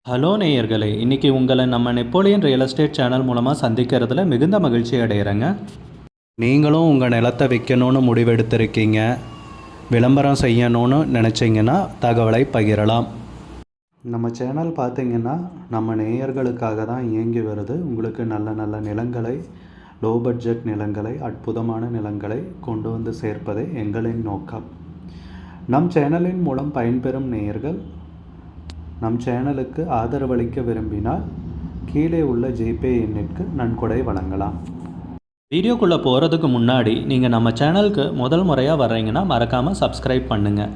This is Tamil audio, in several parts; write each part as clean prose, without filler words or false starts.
ஹலோ நேயர்களே, இன்றைக்கி உங்களை நம்ம நெப்போலியன் ரியல் எஸ்டேட் சேனல் மூலமாக சந்திக்கிறதுல மிகுந்த மகிழ்ச்சி அடைகிறேங்க. நீங்களும் உங்கள் நிலத்தை விற்கணும்னு முடிவெடுத்திருக்கீங்க, விளம்பரம் செய்யணும்னு நினச்சிங்கன்னா தகவலை பகிரலாம். நம்ம சேனல் பார்த்திங்கன்னா நம்ம நேயர்களுக்காக தான் இயங்கி வருது. உங்களுக்கு நல்ல நல்ல நிலங்களை, லோ பட்ஜெட் நிலங்களை, அற்புதமான நிலங்களை கொண்டு வந்து சேர்ப்பதே எங்களின் நோக்கம். நம் சேனலின் மூலம் பயன்பெறும் நேயர்கள் நம் சேனலுக்கு ஆதரவளிக்க விரும்பினால் கீழே உள்ள ஜிபே எண்ணிற்கு நன்கொடை வழங்கலாம். வீடியோக்குள்ளே போகிறதுக்கு முன்னாடி நீங்கள் நம்ம சேனலுக்கு முதல் முறையாக வர்றீங்கன்னா மறக்காமல் சப்ஸ்கிரைப் பண்ணுங்கள்.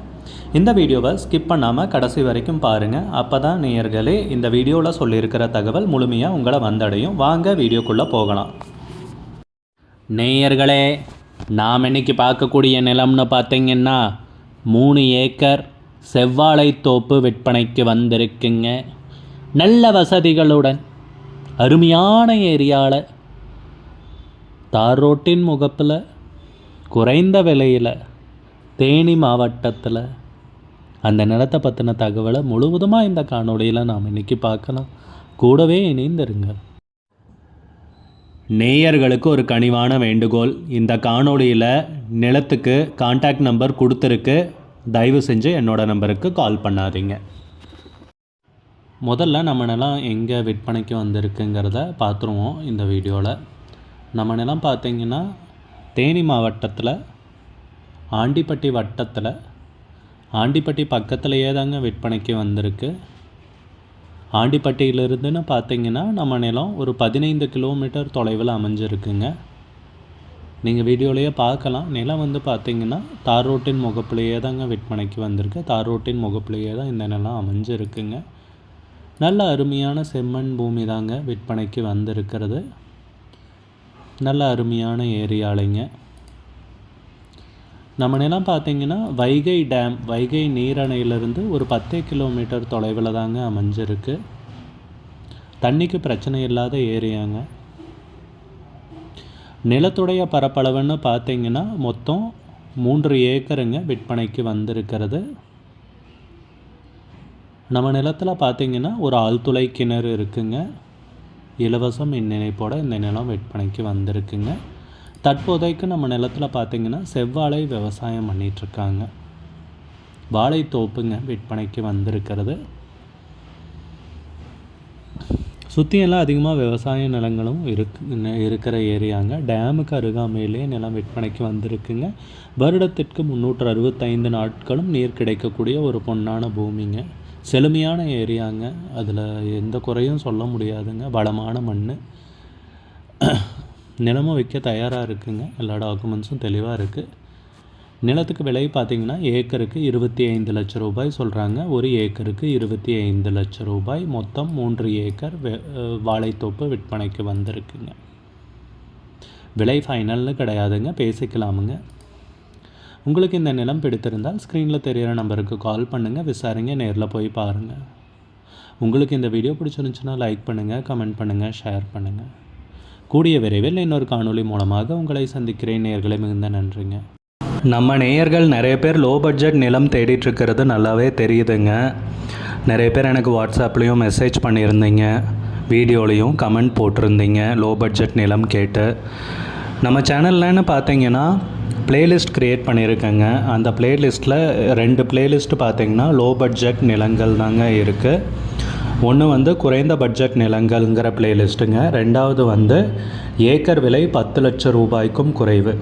இந்த வீடியோவை ஸ்கிப் பண்ணாமல் கடைசி வரைக்கும் பாருங்கள். அப்போ தான் நேயர்களே இந்த வீடியோவில் சொல்லியிருக்கிற தகவல் முழுமையாக உங்களை வந்தடையும். வாங்க வீடியோக்குள்ளே போகலாம். நேயர்களே, நாம் இன்றைக்கி பார்க்கக்கூடிய நிலம்னு பார்த்தீங்கன்னா 3 ஏக்கர் செவ்வாழை தோப்பு விற்பனைக்கு வந்திருக்குங்க. நல்ல வசதிகளுடன் அருமையான ஏரியாவில், தார் ரோட்டின் முகப்பில், குறைந்த விலையில், தேனி மாவட்டத்தில் அந்த நிலத்தை பற்றின தகவலை முழுவதுமாக இந்த காணொளியில் நாம் இன்றைக்கி பார்க்கலாம். கூடவே இணைந்திருங்க. நேயர்களுக்கு ஒரு கனிவான வேண்டுகோள், இந்த காணொளியில் நிலத்துக்கு கான்டாக்ட் நம்பர் கொடுத்துருக்கு. தயவு செஞ்சு என்னோடய நம்பருக்கு கால் பண்ணாதீங்க. முதல்ல நம்ம நிலம் எங்கே விற்பனைக்கு வந்திருக்குங்கிறத பார்த்துருவோம். இந்த வீடியோவில் நம்ம நிலம் பார்த்திங்கன்னா தேனி மாவட்டத்தில் ஆண்டிப்பட்டி வட்டத்தில், ஆண்டிப்பட்டி பக்கத்துலேயே தாங்க விற்பனைக்கு வந்திருக்கு. ஆண்டிப்பட்டியிலிருந்துன்னு பார்த்திங்கன்னா நம்ம நிலம் ஒரு 15 கிலோமீட்டர் தொலைவில் அமைஞ்சிருக்குங்க. நீங்கள் வீடியோலையே பார்க்கலாம். நிலம் வந்து பார்த்திங்கன்னா தார் ரோட்டின் முகப்பிலேயே தாங்க விற்பனைக்கு வந்திருக்கு. தார் ரோட்டின் முகப்பிலேயே தான் இந்த நிலம் அமைஞ்சிருக்குங்க. நல்ல அருமையான செம்மண் பூமி தாங்க விற்பனைக்கு வந்திருக்கிறது. நல்ல அருமையான ஏரியாலைங்க. நம்ம நிலம் பார்த்திங்கன்னா வைகை டேம், வைகை நீரணையிலிருந்து ஒரு 10 கிலோமீட்டர் தொலைவில் தாங்க அமைஞ்சிருக்கு. தண்ணிக்கு பிரச்சனை இல்லாத ஏரியாங்க. நிலத்துடைய பரப்பளவுன்னு பார்த்திங்கன்னா மொத்தம் 3 ஏக்கருங்க விற்பனைக்கு வந்திருக்கிறது. நம்ம நிலத்தில் பார்த்திங்கன்னா ஒரு ஆழ்துளை கிணறு இருக்குங்க. இலவசம் இந்நினைப்போட இந்த நிலம் விற்பனைக்கு வந்திருக்குங்க. தற்போதைக்கு நம்ம நிலத்தில் பார்த்திங்கன்னா செவ்வாழை விவசாயம் பண்ணிகிட்ருக்காங்க. வாழைத்தோப்புங்க விற்பனைக்கு வந்திருக்கிறது. சுற்றியெல்லாம் அதிகமாக விவசாய நிலங்களும் இருக்கிற ஏரியாங்க. டேமுக்கு அருகாமையிலே நிலம் விற்பனைக்கு வந்திருக்குங்க. வருடத்திற்கு 365 நாட்களும் நீர் கிடைக்கக்கூடிய ஒரு பொன்னான பூமிங்க. செழுமையான ஏரியாங்க. அதில் எந்த குறையும் சொல்ல முடியாதுங்க. வளமான மண். நிலமும் விற்க தயாராக இருக்குங்க. எல்லா டாக்குமெண்ட்ஸும் தெளிவாக இருக்குது. நிலத்துக்கு விலை பார்த்திங்கன்னா ஏக்கருக்கு 25 லட்ச ரூபாய் சொல்கிறாங்க. ஒரு ஏக்கருக்கு 25 லட்ச ரூபாய். மொத்தம் 3 ஏக்கர் வாழைத்தோப்பு விற்பனைக்கு வந்திருக்குங்க. விலை ஃபைனல்னு கிடையாதுங்க, பேசிக்கலாமுங்க. உங்களுக்கு இந்த நிலம் பிடித்திருந்தால் ஸ்க்ரீனில் தெரிகிற நம்பருக்கு கால் பண்ணுங்கள், விசாரிங்க, நேரில் போய் பாருங்கள். உங்களுக்கு இந்த வீடியோ பிடிச்சிருந்துச்சுன்னா லைக் பண்ணுங்கள், கமெண்ட் பண்ணுங்கள், ஷேர் பண்ணுங்கள். கூடிய விரைவில் இன்னொரு காணொளி மூலமாக உங்களை சந்திக்கிறேன். நேயர்களே, மிகுந்த நன்றிங்க. நம்ம நேயர்கள் நிறைய பேர் லோ பட்ஜெட் நிலம் தேடிட்டுருக்கிறது நல்லாவே தெரியுதுங்க. நிறைய பேர் எனக்கு வாட்ஸ்அப்லேயும் மெசேஜ் பண்ணியிருந்தீங்க, வீடியோலையும் கமெண்ட் போட்டிருந்தீங்க லோ பட்ஜெட் நிலம் கேட்டு. நம்ம சேனல்லன்னு பார்த்தீங்கன்னா ப்ளேலிஸ்ட் க்ரியேட் பண்ணியிருக்கேங்க. அந்த ப்ளேலிஸ்ட்டில் 2 ப்ளேலிஸ்ட்டு பார்த்திங்கன்னா லோ பட்ஜெட் நிலங்கள் தாங்க இருக்குது. ஒன்று வந்து குறைந்த பட்ஜெட் நிலங்கள்ங்கிற ப்ளேலிஸ்ட்டுங்க. ரெண்டாவது வந்து ஏக்கர் விலை 10 லட்சம் ரூபாய்க்கும் குறைவு.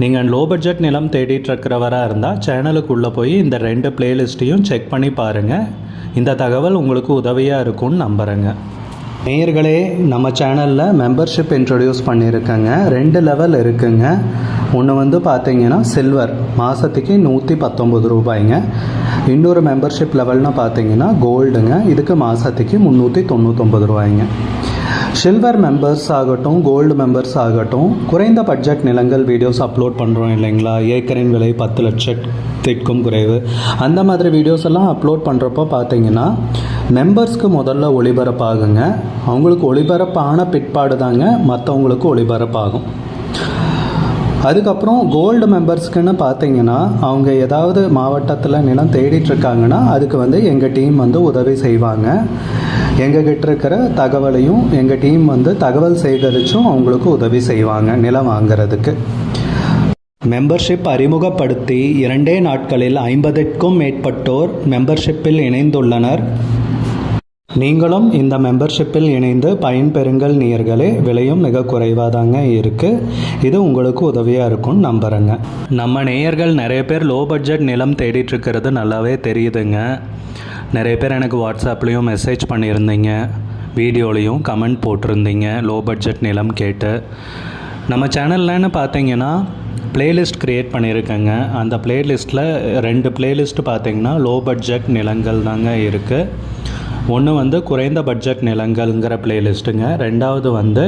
நீங்கள் லோ பட்ஜெட் நிலம் தேடிட்டுருக்கிறவராக இருந்தால் சேனலுக்குள்ளே போய் இந்த 2 ப்ளேலிஸ்ட்டையும் செக் பண்ணி பாருங்கள். இந்த தகவல் உங்களுக்கு உதவியாக இருக்கும்னு நம்புகிறேங்க. நேயர்களே, நம்ம சேனலில் மெம்பர்ஷிப் இன்ட்ரடியூஸ் பண்ணியிருக்கேங்க. 2 லெவல் இருக்குங்க. ஒன்று வந்து பார்த்திங்கன்னா சில்வர், மாதத்துக்கு 119 ரூபாய்ங்க. இன்னொரு மெம்பர்ஷிப் லெவல்னு பார்த்திங்கன்னா கோல்டுங்க. இதுக்கு மாதத்துக்கு 399 ரூபாய்ங்க. சில்வர் மெம்பர்ஸ் ஆகட்டும், கோல்டு மெம்பர்ஸ் ஆகட்டும், குறைந்த பட்ஜெட் நிலங்கள் வீடியோஸ் அப்லோட் பண்ணுறோம் இல்லைங்களா, ஏக்கரின் விலை 10 லட்சத்திற்கும் குறைவு, அந்த மாதிரி வீடியோஸ் எல்லாம் அப்லோட் பண்ணுறப்போ பார்த்தீங்கன்னா மெம்பர்ஸ்க்கு முதல்ல ஒளிபரப்பாகுங்க. அவங்களுக்கு ஒளிபரப்பான பிற்பாடு தாங்க மற்றவங்களுக்கு ஒளிபரப்பாகும். அதுக்கப்புறம் கோல்டு மெம்பர்ஸ்க்குன்னு பார்த்தீங்கன்னா அவங்க ஏதாவது மாவட்டத்தில் நிலம் தேடிட்டுருக்காங்கன்னா அதுக்கு வந்து எங்கள் டீம் வந்து உதவி செய்வாங்க. எங்ககிட்ட இருக்கிற தகவலையும் எங்கள் டீம் வந்து தகவல் சேகரித்தும் அவங்களுக்கு உதவி செய்வாங்க நிலம் வாங்கிறதுக்கு. மெம்பர்ஷிப் அறிமுகப்படுத்தி 2 நாட்களில் 50க்கும் மேற்பட்டோர் மெம்பர்ஷிப்பில் இணைந்துள்ளனர். நீங்களும் இந்த மெம்பர்ஷிப்பில் இணைந்து பயன்பெறுங்கள் நேயர்களே. விலையும் மிக குறைவாக தாங்க இருக்குது. இது உங்களுக்கு உதவியாக இருக்கும்னு நம்புகிறேங்க. நம்ம நேயர்கள் நிறைய பேர் லோ பட்ஜெட் நிலம் தேடிட்டுருக்கிறது நல்லாவே தெரியுதுங்க. நிறைய பேர் எனக்கு வாட்ஸ்அப்லேயும் மெசேஜ் பண்ணியிருந்தீங்க, வீடியோலையும் கமெண்ட் போட்டிருந்தீங்க லோ பட்ஜெட் நிலம் கேட்டு. நம்ம சேனல்லன்னு பார்த்தீங்கன்னா பிளேலிஸ்ட் க்ரியேட் பண்ணியிருக்கேங்க. அந்த பிளேலிஸ்ட்டில் 2 பிளேலிஸ்ட் பார்த்தீங்கன்னா லோ பட்ஜெட் நிலங்கள் தாங்க இருக்குது. ஒன்று வந்து குறைந்த பட்ஜெட் நிலங்கள்ங்கிற பிளேலிஸ்ட்டுங்க. 2வது வந்து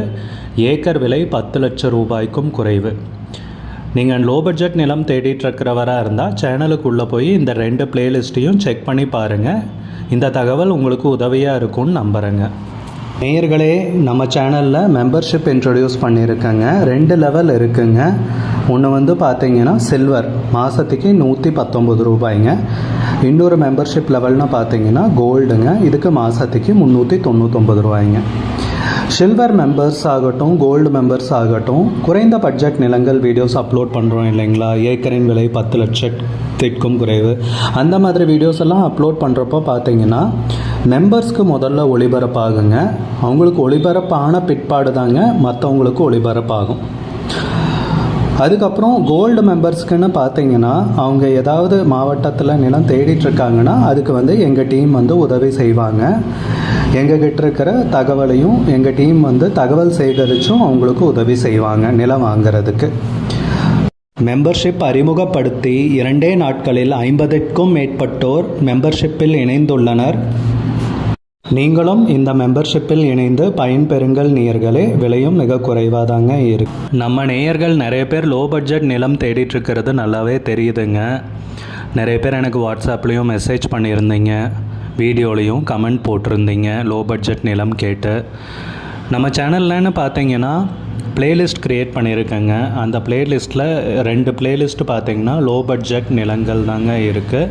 ஏக்கர் விலை 10 லட்சம் ரூபாய்க்கும் குறைவு. நீங்கள் லோ பட்ஜெட் நிலம் தேடிட்டுருக்கிறவராக இருந்தால் சேனலுக்குள்ளே போய் இந்த 2 பிளேலிஸ்ட்டையும் செக் பண்ணி பாருங்கள். இந்த தகவல் உங்களுக்கு உதவியாக இருக்கும்னு நம்புகிறேங்க. நேயர்களே, நம்ம சேனலில் மெம்பர்ஷிப் இன்ட்ரடியூஸ் பண்ணியிருக்கேங்க. 2 லெவல் இருக்குங்க. ஒன்று வந்து பார்த்தீங்கன்னா சில்வர், மாதத்துக்கு 119 ரூபாய்ங்க. இன்னொரு மெம்பர்ஷிப் லெவல்னு பார்த்தீங்கன்னா கோல்டுங்க, இதுக்கு மாதத்துக்கு 399 ரூபாய்ங்க. சில்வர் மெம்பர்ஸ் ஆகட்டும், கோல்டு மெம்பர்ஸ் ஆகட்டும், குறைந்த பட்ஜெட் நிலங்கள் வீடியோஸ் அப்லோட் பண்ணுறோம் இல்லைங்களா, ஏக்கரின் விலை 10 லட்சத்திற்கும் குறைவு, அந்த மாதிரி வீடியோஸ் எல்லாம் அப்லோட் பண்ணுறப்போ பார்த்தீங்கன்னா மெம்பர்ஸ்க்கு முதல்ல ஒளிபரப்பாகுங்க. அவங்களுக்கு ஒளிபரப்பான பிற்பாடு தாங்க மற்றவங்களுக்கு ஒளிபரப்பாகும். அதுக்கப்புறம் கோல்டு மெம்பர்ஸ்க்குன்னு பார்த்தீங்கன்னா அவங்க ஏதாவது மாவட்டத்தில் நிலம் தேடிட்டுருக்காங்கன்னா அதுக்கு வந்து எங்கள் டீம் வந்து உதவி செய்வாங்க. எங்ககிட்ட இருக்கிற தகவலையும் எங்கள் டீம் வந்து தகவல் சேகரித்தும் அவங்களுக்கு உதவி செய்வாங்க நிலம் வாங்கிறதுக்கு. மெம்பர்ஷிப் அறிமுகப்படுத்தி 2 நாட்களில் 50க்கும் மேற்பட்டோர் மெம்பர்ஷிப்பில் இணைந்துள்ளனர். நீங்களும் இந்த மெம்பர்ஷிப்பில் இணைந்து பயன்பெறுங்கள் நேயர்களே. விலையும் மிக குறைவாக தாங்க இருக்குது. நம்ம நேயர்கள் நிறைய பேர் லோ பட்ஜெட் நிலம் தேடிட்டுருக்கிறது நல்லாவே தெரியுதுங்க. நிறைய பேர் எனக்கு வாட்ஸ்அப்லேயும் மெசேஜ் பண்ணியிருந்தீங்க, வீடியோலையும் கமெண்ட் போட்டிருந்தீங்க லோ பட்ஜெட் நிலம் கேட்டு. நம்ம சேனல்லன்னு பார்த்தீங்கன்னா பிளேலிஸ்ட் க்ரியேட் பண்ணியிருக்கேங்க. அந்த பிளேலிஸ்ட்டில் 2 பிளேலிஸ்ட் பார்த்தீங்கன்னா லோ பட்ஜெட் நிலங்கள் தாங்க இருக்குது.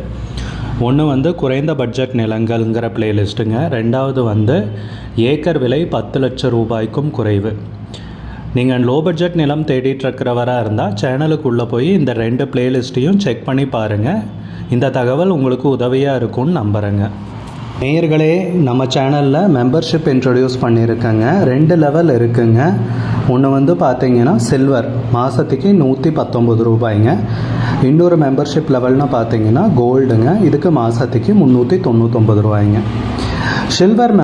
ஒன்று வந்து குறைந்த பட்ஜெட் நிலங்கள்ங்கிற பிளேலிஸ்ட்டுங்க. 2வது வந்து ஏக்கர் விலை 10 லட்சம் ரூபாய்க்கும் குறைவு. நீங்கள் லோ பட்ஜெட் நிலம் தேடிட்டுருக்கிறவராக இருந்தால் சேனலுக்குள்ளே போய் இந்த 2 பிளேலிஸ்ட்டையும் செக் பண்ணி பாருங்கள். இந்த தகவல் உங்களுக்கு உதவியாக இருக்கும்னு நம்புகிறேங்க. நேயர்களே, நம்ம சேனலில் மெம்பர்ஷிப் இன்ட்ரடியூஸ் பண்ணியிருக்கேங்க. 2 லெவல் இருக்குங்க. ஒன்று வந்து பார்த்தீங்கன்னா சில்வர், மாதத்துக்கு 119 ரூபாய்ங்க. இன்னொரு மெம்பர்ஷிப் லெவல்னு பார்த்தீங்கன்னா கோல்டுங்க, இதுக்கு மாதத்துக்கு 399 ரூபாய்ங்க. சில்வர்